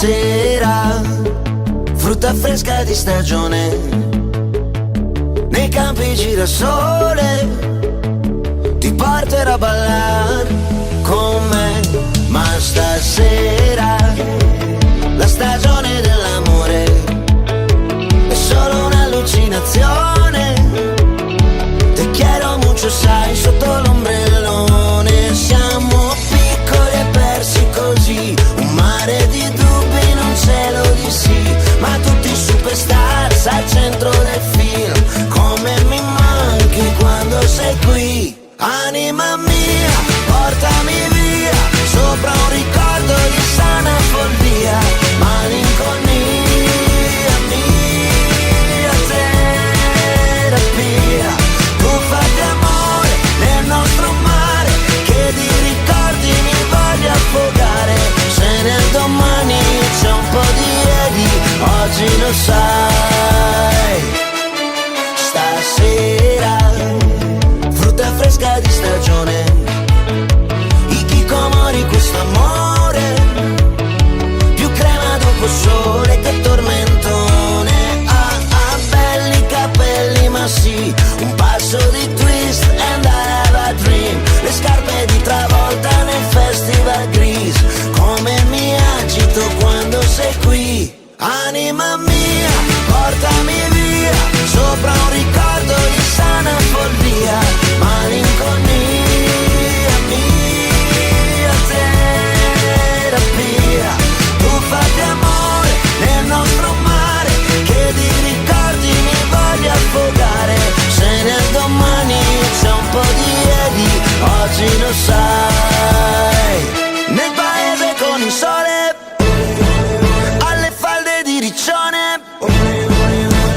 sera, frutta fresca di stagione, nei campi girasole, ti porterò a ballare con me. Ma stasera la stagione dell'amore è solo un'allucinazione. Te quiero mucho, sai, sotto l'ombrellone. Siamo piccoli e persi così, un mare di dubbi in un cielo di sì. Ma tutti i superstar al centro del film. Come mi manchi quando sei qui. Anima mia, portami via, sopra un ricordo di sana follia. Malinconia, mia terapia. Tuffati amore nel nostro mare, che di ricordi mi voglio affogare. Se nel domani c'è un po' di ieri, oggi lo sai. Stasera frutta fresca di stagione, i chicomori, questo amore, più crema dopo sole che tormentone. Belli capelli, ma sì, un passo di twist and I have a dream. Le scarpe di travolta nel festival gris. Come mi agito quando sei qui. Anima mia, portami via, sopra un ricordo di sana follia. Malinconia, mia terapia. Tuffati amore nel nostro mare, che di ricordi mi voglio affogare. Se nel domani c'è un po' di ieri, oggi lo sai. Nel paese con il sole, alle falde di riccione,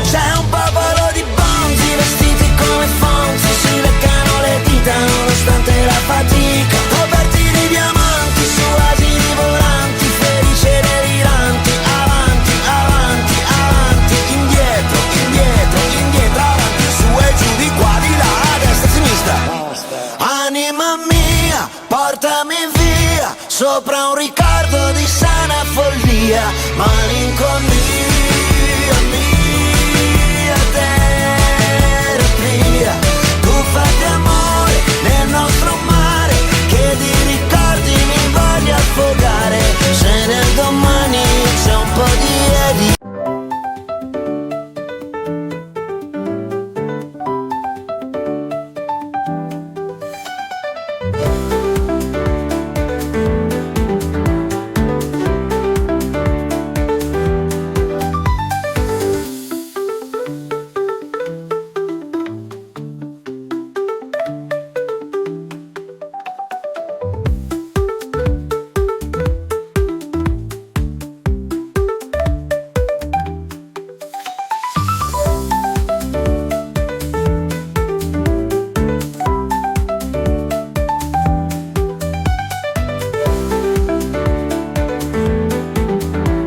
c'è un popolo di bonzi vestiti come Fonzi. Si leccano le dita nonostante la fatica, coperti di diamanti su asini volanti, felici e deliranti. Avanti, avanti, avanti, indietro, indietro, indietro, avanti, su e giù, di qua, di là, a destra, a sinistra. Anima mia, portami via, sopra un ricordo di sana follia. Malinconia,